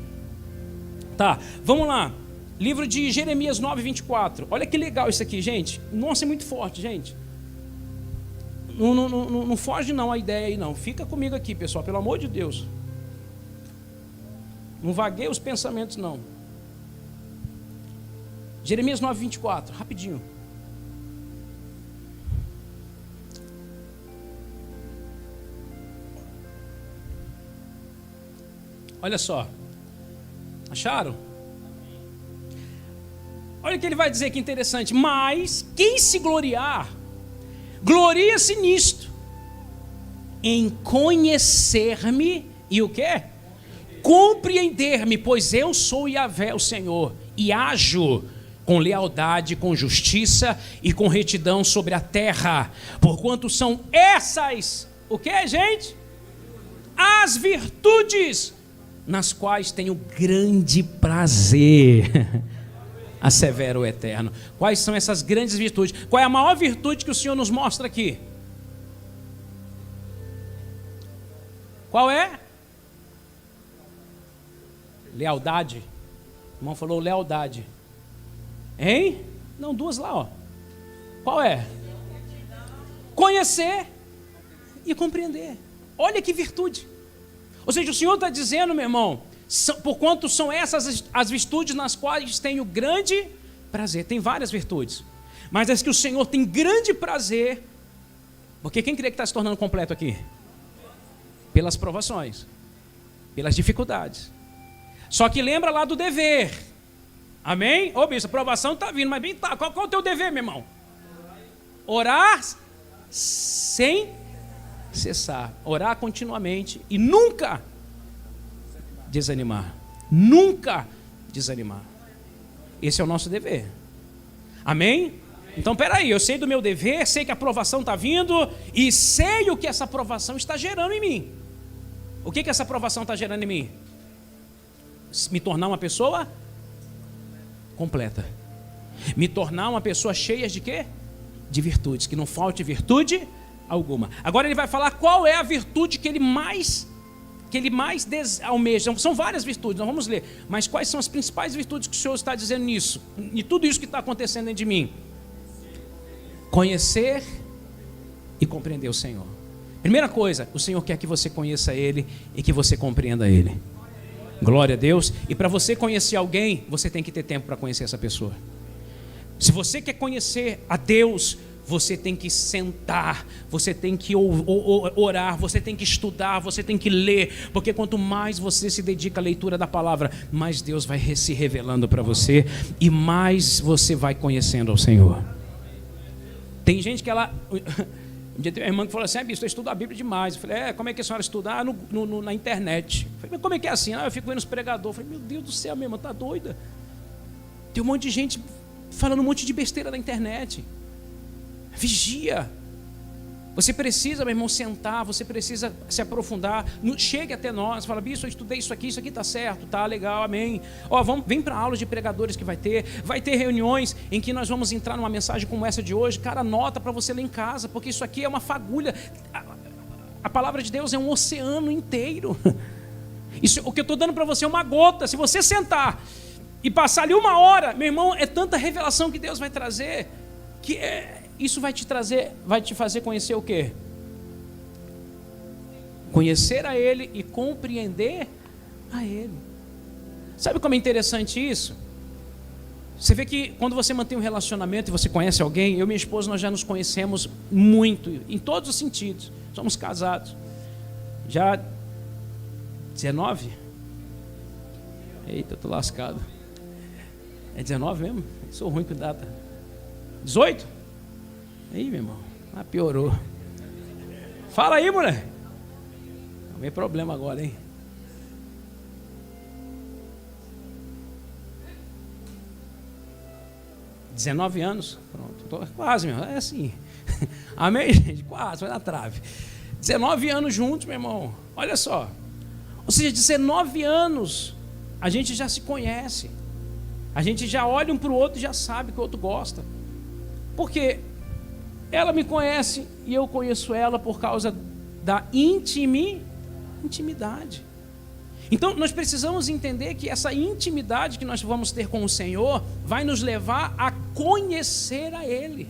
Tá, vamos lá. Livro de Jeremias 9, 24. Olha que legal isso aqui, gente. Nossa, é muito forte, gente. Não foge não a ideia aí não. Fica comigo aqui, pessoal, pelo amor de Deus. Não vagueia os pensamentos, não. Jeremias 9, 24, rapidinho. Olha só. Acharam? Olha o que ele vai dizer que interessante. Mas quem se gloriar, gloria-se nisto, em conhecer-me e o quê? Compreender-me, pois eu sou Yahvé, o Senhor, e ajo com lealdade, com justiça e com retidão sobre a terra, porquanto são essas, o que, gente? As virtudes nas quais tenho grande prazer, assevera o Eterno. Quais são essas grandes virtudes? Qual é a maior virtude que o Senhor nos mostra aqui? Qual é? Lealdade. O irmão falou lealdade. Hein? Não, duas lá, ó. Qual é? Conhecer. e compreender. Olha que virtude. Ou seja, o Senhor está dizendo, meu irmão, porquanto são essas as virtudes nas quais tenho grande prazer. Tem várias virtudes, mas as que o Senhor tem grande prazer, porque quem crê que está se tornando completo aqui? Pelas provações, pelas dificuldades. Só que lembra lá do dever. Amém? Ô bicho, a provação está vindo, mas bem tá. Qual é o teu dever, meu irmão? Orar sem cessar. Orar continuamente e nunca desanimar. Nunca desanimar. Esse é o nosso dever. Amém? Então, peraí, eu sei do meu dever, sei que a aprovação está vindo e sei o que essa aprovação está gerando em mim. O que essa aprovação está gerando em mim? Me tornar uma pessoa completa. Me tornar uma pessoa cheia de quê? De virtudes, que não falte virtude alguma. Agora ele vai falar qual é a virtude que ele mais almeja. São várias virtudes, nós vamos ler. Mas quais são as principais virtudes que o Senhor está dizendo nisso? E tudo isso que está acontecendo dentro de mim? Conhecer e compreender o Senhor. Primeira coisa, o Senhor quer que você conheça Ele e que você compreenda Ele. Glória a Deus. E para você conhecer alguém, você tem que ter tempo para conhecer essa pessoa. Se você quer conhecer a Deus, você tem que sentar, você tem que orar, você tem que estudar, você tem que ler, porque quanto mais você se dedica à leitura da palavra, mais Deus vai se revelando para você e mais você vai conhecendo ao Senhor. Tem gente que ela... Um dia tem uma irmã que falou assim: bispo, eu estudo a Bíblia demais. Eu falei: como é que a senhora estuda? Na internet. Eu falei: mas como é que é assim? Eu fico vendo os pregadores. Eu falei: meu Deus do céu, minha irmã, tá doida? Tem um monte de gente falando um monte de besteira na internet. Vigia. Você precisa, meu irmão, sentar, você precisa se aprofundar. Chegue até nós, fala: bispo, eu estudei isso aqui está certo, tá legal, amém. Vem para aulas de pregadores que vai ter reuniões em que nós vamos entrar numa mensagem como essa de hoje. Cara, anota para você ler em casa, porque isso aqui é uma fagulha. A palavra de Deus é um oceano inteiro. Isso, o que eu estou dando para você é uma gota. Se você sentar e passar ali 1 hora, meu irmão, é tanta revelação que Deus vai trazer, que isso vai te fazer conhecer o quê? Conhecer a Ele e compreender a Ele. Sabe como é interessante isso? Você vê que quando você mantém um relacionamento e você conhece alguém, eu e minha esposa, nós já nos conhecemos muito, em todos os sentidos. Somos casados. Já 19? Eita, eu tô lascado. É 19 mesmo? Eu sou ruim com data. 18? Aí, meu irmão, piorou. Fala aí, mulher. Não tem problema agora, hein? $19 anos. Pronto, quase, meu. É assim. Amém, gente? Quase, foi na trave. 19 anos juntos, meu irmão. Olha só. Ou seja, 19 anos, a gente já se conhece. A gente já olha um para o outro e já sabe que o outro gosta. Por quê? Ela me conhece e eu conheço ela por causa da intimidade. Então nós precisamos entender que essa intimidade que nós vamos ter com o Senhor vai nos levar a conhecer a Ele.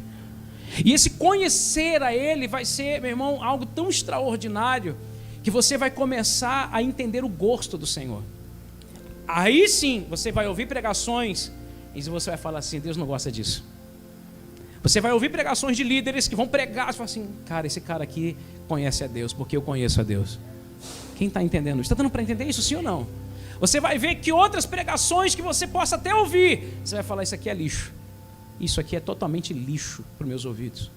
E esse conhecer a Ele vai ser, meu irmão, algo tão extraordinário que você vai começar a entender o gosto do Senhor. Aí sim você vai ouvir pregações e você vai falar assim: Deus não gosta disso. Você vai ouvir pregações de líderes que vão pregar e falar assim: cara, esse cara aqui conhece a Deus, porque eu conheço a Deus. Quem está entendendo? Está dando para entender isso, sim ou não? Você vai ver que outras pregações que você possa até ouvir, você vai falar: isso aqui é lixo. Isso aqui é totalmente lixo para os meus ouvidos.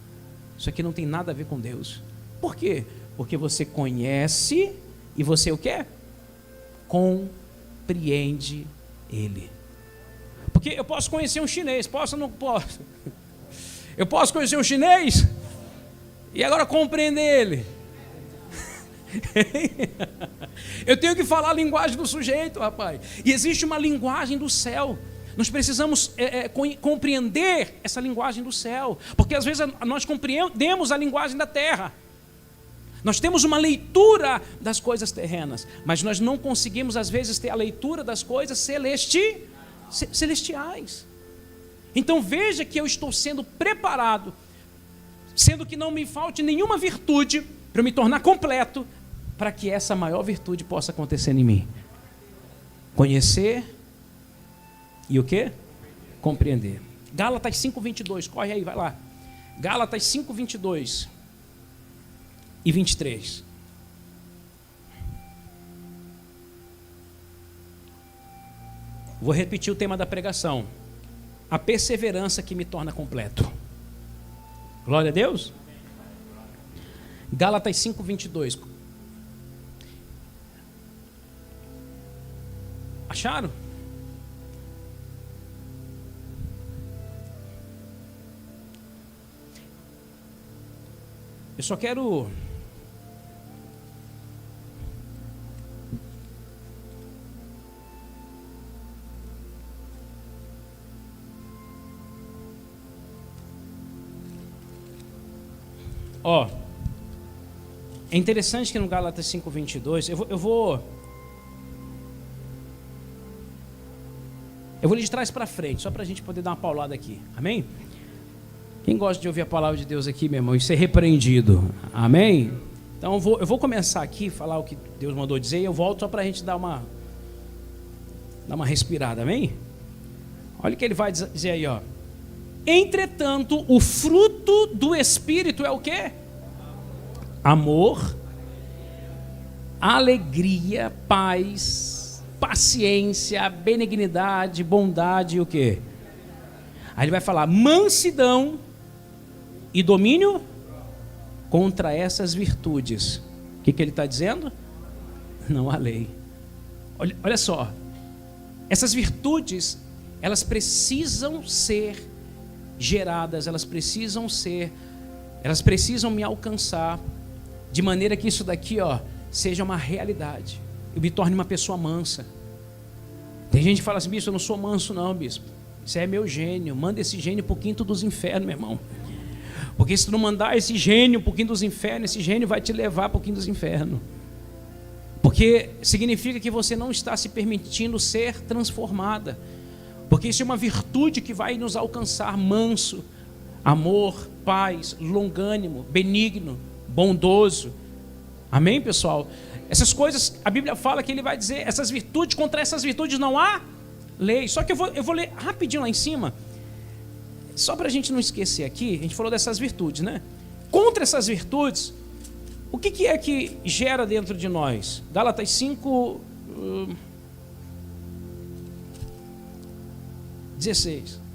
Isso aqui não tem nada a ver com Deus. Por quê? Porque você conhece e você o quê? Compreende Ele. Porque eu posso conhecer um chinês, posso ou não posso? Eu posso conhecer um chinês e agora compreender ele. Eu tenho que falar a linguagem do sujeito, rapaz. E existe uma linguagem do céu. Nós precisamos compreender essa linguagem do céu, porque às vezes nós compreendemos a linguagem da terra. Nós temos uma leitura das coisas terrenas, mas nós não conseguimos às vezes ter a leitura das coisas celestiais. Então veja que eu estou sendo preparado, sendo que não me falte nenhuma virtude, para eu me tornar completo, para que essa maior virtude possa acontecer em mim. Conhecer e o quê? Compreender. Gálatas 5:22, corre aí, vai lá. Gálatas 5:22 e 23. Vou repetir o tema da pregação. A perseverança que me torna completo. Glória a Deus. Gálatas 5:22. Acharam? Eu só quero é interessante que no Gálatas 5:22, eu vou ler de trás para frente, só para a gente poder dar uma paulada aqui, amém? Quem gosta de ouvir a palavra de Deus aqui, meu irmão, e ser repreendido, amém? Então eu vou começar aqui, falar o que Deus mandou dizer, e eu volto só para a gente dar uma respirada, amém? Olha o que ele vai dizer aí, ó. Entretanto, o fruto do Espírito é o quê? Amor, alegria, paz, paciência, benignidade, bondade e o quê? Aí ele vai falar mansidão e domínio contra essas virtudes. O que ele está dizendo? Não há lei. Olha só, essas virtudes, elas precisam ser geradas, elas precisam me alcançar, de maneira que isso daqui, seja uma realidade. Eu me torne uma pessoa mansa. Tem gente que fala assim, bispo, eu não sou manso não, bispo. Isso é meu gênio. Manda esse gênio para o quinto dos infernos, meu irmão. Porque se tu não mandar esse gênio para o quinto dos infernos, esse gênio vai te levar para o quinto dos infernos. Porque significa que você não está se permitindo ser transformada. Porque isso é uma virtude que vai nos alcançar: manso, amor, paz, longânimo, benigno, bondoso. Amém, pessoal? Essas coisas, a Bíblia fala que ele vai dizer, essas virtudes, contra essas virtudes não há lei. Só que eu vou ler rapidinho lá em cima, só para a gente não esquecer aqui. A gente falou dessas virtudes, né? Contra essas virtudes, o que é que gera dentro de nós? Gálatas 5, 16.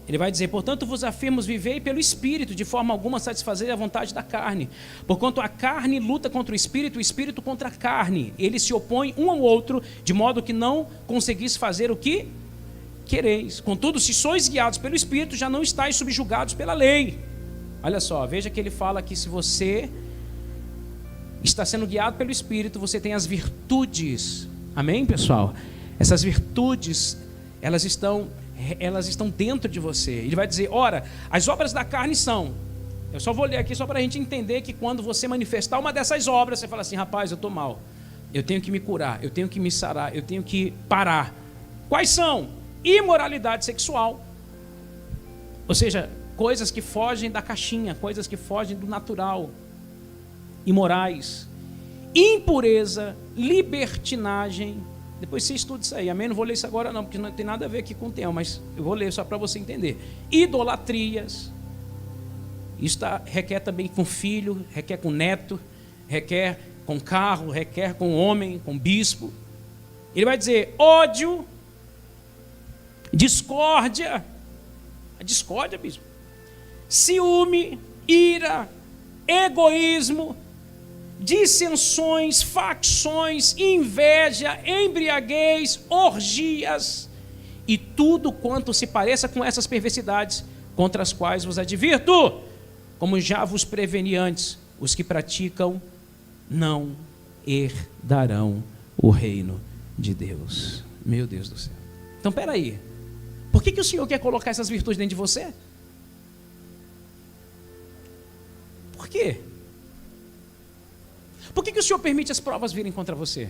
Ele vai dizer, portanto vos afirmo, vivei pelo Espírito, de forma alguma satisfazer a vontade da carne. Porquanto a carne luta contra o Espírito contra a carne. Eles se opõem um ao outro, de modo que não conseguis fazer o que quereis. Contudo, se sois guiados pelo Espírito, já não estáis subjugados pela lei. Olha só, veja que ele fala que se você está sendo guiado pelo Espírito, você tem as virtudes. Amém, pessoal? Essas virtudes, elas estão dentro de você. Ele vai dizer, ora, as obras da carne são... Eu só vou ler aqui só para a gente entender que quando você manifestar uma dessas obras, você fala assim, rapaz, eu estou mal, eu tenho que me curar, eu tenho que me sarar, eu tenho que parar. Quais são? Imoralidade sexual, ou seja, coisas que fogem da caixinha, coisas que fogem do natural, imorais. Impureza, libertinagem. Depois você estuda isso aí, amém? Não vou ler isso agora não, porque não tem nada a ver aqui com o tema, mas eu vou ler só para você entender. Idolatrias, isso requer também com filho, requer com neto, requer com carro, requer com homem, com bispo. Ele vai dizer ódio, discórdia, a discórdia, bispo, ciúme, ira, egoísmo, dissensões, facções, inveja, embriaguez, orgias e tudo quanto se pareça com essas perversidades, contra as quais vos advirto, como já vos preveni antes, os que praticam não herdarão o reino de Deus. Meu Deus do céu. Então, peraí, por que o Senhor quer colocar essas virtudes dentro de você? Por quê? Por que o Senhor permite as provas virem contra você?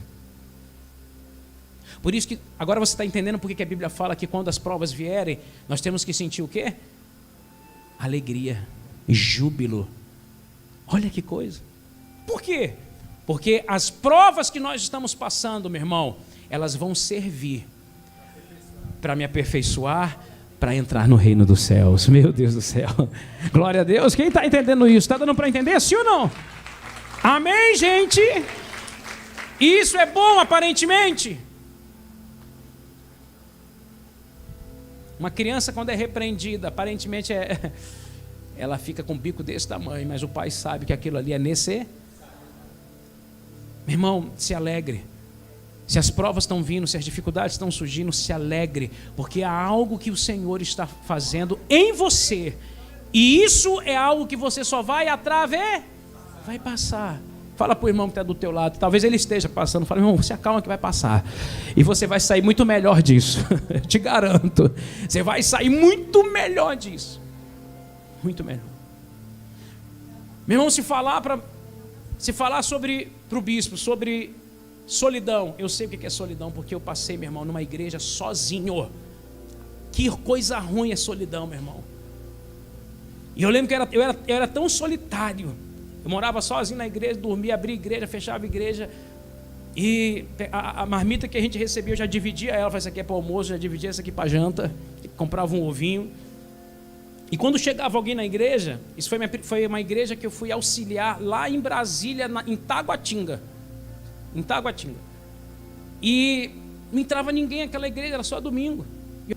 Por isso que agora você está entendendo por que a Bíblia fala que quando as provas vierem, nós temos que sentir o quê? Alegria. júbilo. Olha que coisa. Por quê? Porque as provas que nós estamos passando, meu irmão, elas vão servir para me aperfeiçoar, para entrar no reino dos céus. Meu Deus do céu. Glória a Deus. Quem está entendendo isso? Está dando para entender, sim ou não? Amém, gente? Isso é bom, aparentemente. Uma criança, quando é repreendida, aparentemente ela fica com o bico desse tamanho, mas o pai sabe que aquilo ali é necessário. Meu irmão, se alegre. Se as provas estão vindo, se as dificuldades estão surgindo, se alegre, porque há algo que o Senhor está fazendo em você, e isso é algo que você só vai vai passar. Fala para o irmão que está do teu lado, talvez ele esteja passando, fala, irmão, se acalma que vai passar, e você vai sair muito melhor disso, eu te garanto, você vai sair muito melhor disso, muito melhor. Meu irmão, se falar para o bispo sobre solidão, eu sei o que é solidão, porque eu passei, meu irmão, numa igreja sozinho. Que coisa ruim é solidão, meu irmão. E eu lembro que eu era tão solitário. Eu morava sozinho na igreja, dormia, abria igreja, fechava a igreja. E a marmita que a gente recebia, eu já dividia ela. Falei, isso aqui é para o almoço, já dividia essa aqui para janta. Comprava um ovinho. E quando chegava alguém na igreja, isso foi uma igreja que eu fui auxiliar lá em Brasília, em Taguatinga. E não entrava ninguém naquela igreja, era só domingo.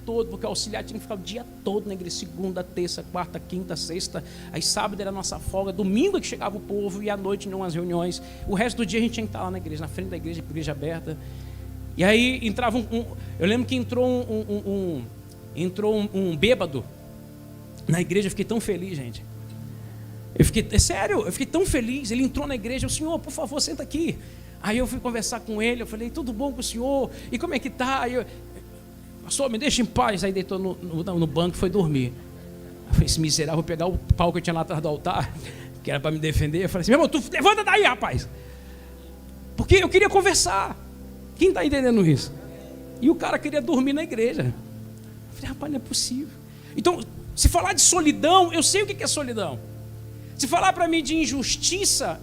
Porque o auxiliar tinha que ficar o dia todo na igreja, segunda, terça, quarta, quinta, sexta. Aí sábado era a nossa folga, domingo é que chegava o povo, e à noite tinham umas reuniões. O resto do dia a gente tinha que estar lá na igreja, na frente da igreja, igreja aberta. E aí entrava eu lembro que entrou um bêbado na igreja. Eu fiquei tão feliz, gente. Eu fiquei tão feliz. Ele entrou na igreja, o senhor, por favor, senta aqui. Aí eu fui conversar com ele, eu falei, tudo bom com o senhor? E como é que tá? Aí pastor, me deixa em paz. Aí deitou no banco e foi dormir. Eu falei, esse miserável, vou pegar o pau que eu tinha lá atrás do altar, que era para me defender. Eu falei assim, meu irmão, tu levanta daí, rapaz. Porque eu queria conversar. Quem está entendendo isso? E o cara queria dormir na igreja. Eu falei, rapaz, não é possível. Então, se falar de solidão, eu sei o que é solidão. Se falar para mim de injustiça,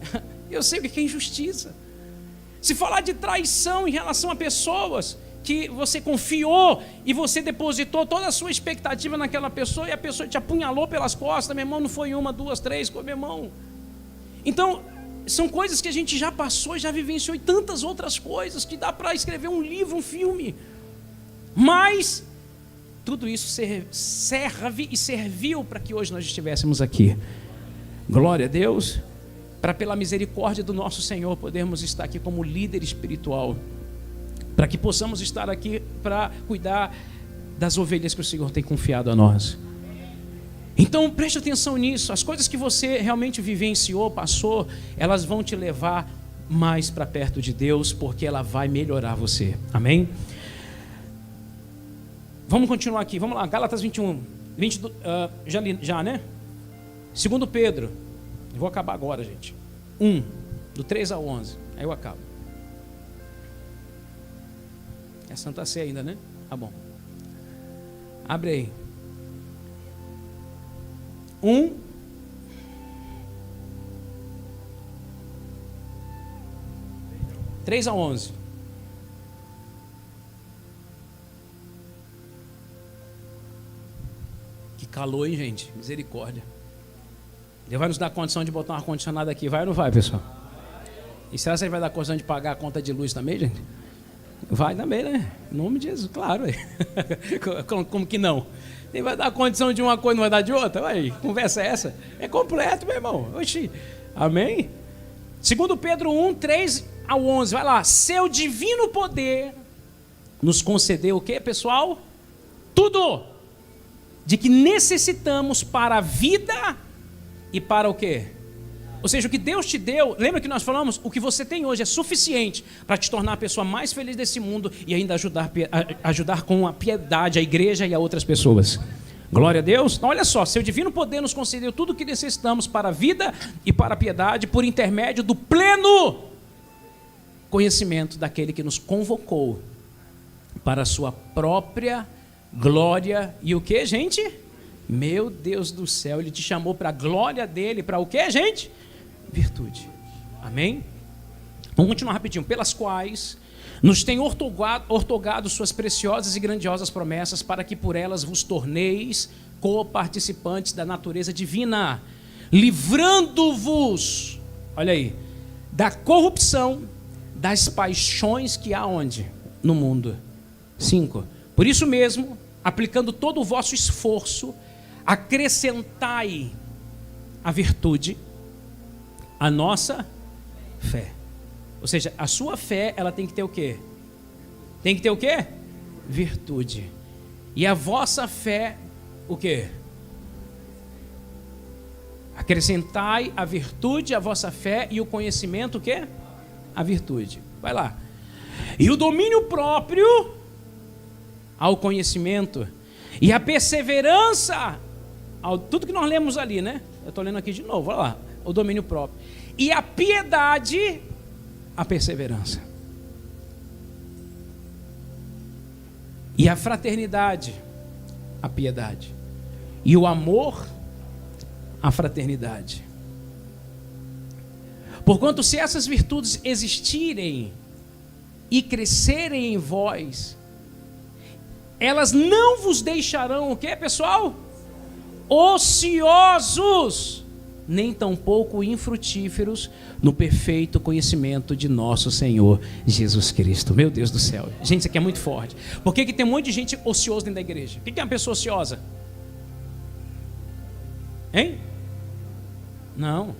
eu sei o que é injustiça. Se falar de traição em relação a pessoas que você confiou e você depositou toda a sua expectativa naquela pessoa e a pessoa te apunhalou pelas costas, meu irmão, não foi uma, duas, três, meu irmão. Então, são coisas que a gente já passou, já vivenciou, e tantas outras coisas que dá para escrever um livro, um filme. Mas tudo isso serve e serviu para que hoje nós estivéssemos aqui. Glória a Deus. Para pela misericórdia do nosso Senhor podermos estar aqui como líder espiritual, para que possamos estar aqui para cuidar das ovelhas que o Senhor tem confiado a nós. Então preste atenção nisso. As coisas que você realmente vivenciou, passou, elas vão te levar mais para perto de Deus, porque ela vai melhorar você. Amém? Vamos continuar aqui, vamos lá, Gálatas 21, já, né? 2 Pedro, eu vou acabar agora, gente. 1, do 3 ao 11, aí eu acabo. É Santa Ceia ainda, né? Tá bom. Abre aí. 1, três a 11. Que calor, hein, gente? Misericórdia. Deus vai nos dar condição de botar um ar-condicionado aqui, vai ou não vai, pessoal? E será que ele vai dar condição de pagar a conta de luz também, gente? Vai também, né? Em nome de Jesus, claro. Como que não? Ele vai dar condição de uma coisa, não vai dar de outra? Vai, conversa é essa? É completo, meu irmão. Oxi. Amém? 2 Pedro 1, 3 ao 11, vai lá. Seu divino poder nos concedeu o que, pessoal? Tudo de que necessitamos para a vida e para o quê? Ou seja, o que Deus te deu, lembra que nós falamos? O que você tem hoje é suficiente para te tornar a pessoa mais feliz desse mundo e ainda ajudar com a piedade a igreja e a outras pessoas. Glória a Deus. Então, olha só, seu divino poder nos concedeu tudo o que necessitamos para a vida e para a piedade por intermédio do pleno conhecimento daquele que nos convocou para a sua própria glória e o que, gente? Meu Deus do céu, Ele te chamou para a glória dEle, para o quê, gente? Virtude. Amém? Vamos continuar rapidinho. Pelas quais nos tem ortogado suas preciosas e grandiosas promessas, para que por elas vos torneis co-participantes da natureza divina, livrando-vos, olha aí, da corrupção das paixões que há onde? No mundo. 5. Por isso mesmo, aplicando todo o vosso esforço, acrescentai a virtude, a nossa fé. Ou seja, a sua fé, ela tem que ter o quê? Tem que ter o quê? Virtude. E a vossa fé, o quê? Acrescentai a virtude, a vossa fé e o conhecimento, o quê? A virtude. Vai lá. E o domínio próprio ao conhecimento. E a perseverança ao tudo que nós lemos ali, né? Eu estou lendo aqui de novo, olha lá. O domínio próprio. E a piedade, a perseverança. E a fraternidade, a piedade. E o amor, a fraternidade. Porquanto se essas virtudes existirem e crescerem em vós, elas não vos deixarão o quê, pessoal? Ociosos, nem tampouco infrutíferos no perfeito conhecimento de nosso Senhor Jesus Cristo. Meu Deus do céu. Gente, isso aqui é muito forte. Por que tem um monte de gente ociosa dentro da igreja? O que é uma pessoa ociosa? Hein? Não.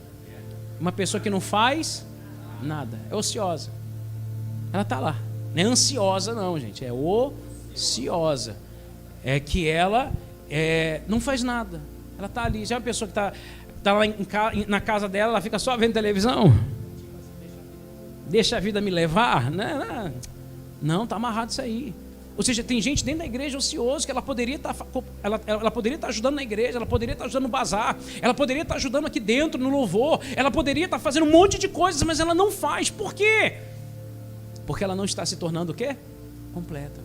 Uma pessoa que não faz nada. É ociosa. Ela está lá. Não é ansiosa não, gente. É ociosa. É que ela não faz nada. Ela está ali. Já é uma pessoa que está lá na casa dela, ela fica só vendo televisão. Deixa a vida me levar. Não, está amarrado isso aí. Ou seja, tem gente dentro da igreja ocioso que ela poderia estar ajudando na igreja, ela poderia estar ajudando no bazar, ela poderia estar ajudando aqui dentro no louvor, ela poderia estar fazendo um monte de coisas, mas ela não faz. Por quê? Porque ela não está se tornando o quê? Completa.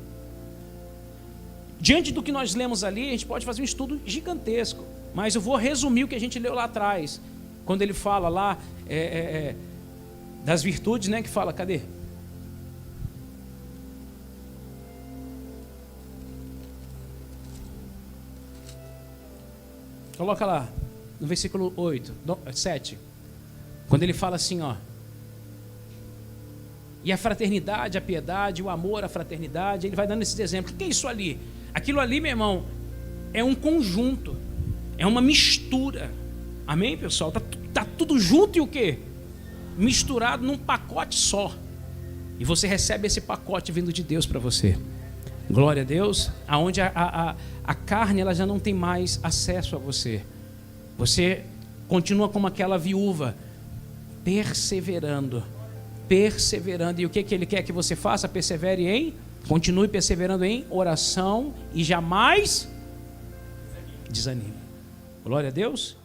Diante do que nós lemos ali, a gente pode fazer um estudo gigantesco, mas eu vou resumir o que a gente leu lá atrás, quando ele fala lá das virtudes, né? Que fala, cadê? Coloca lá, no versículo 7, quando ele fala assim, ó. E a fraternidade, a piedade, o amor, a fraternidade, ele vai dando esses exemplos. O que é isso ali? Aquilo ali, meu irmão, é um conjunto, é uma mistura. Amém, pessoal? Tá tudo junto e o quê? Misturado num pacote só. E você recebe esse pacote vindo de Deus para você. Glória a Deus, aonde a carne ela já não tem mais acesso a você. Você continua como aquela viúva, perseverando. E o que Ele quer que você faça? Continue perseverando em oração e jamais desanime. Glória a Deus.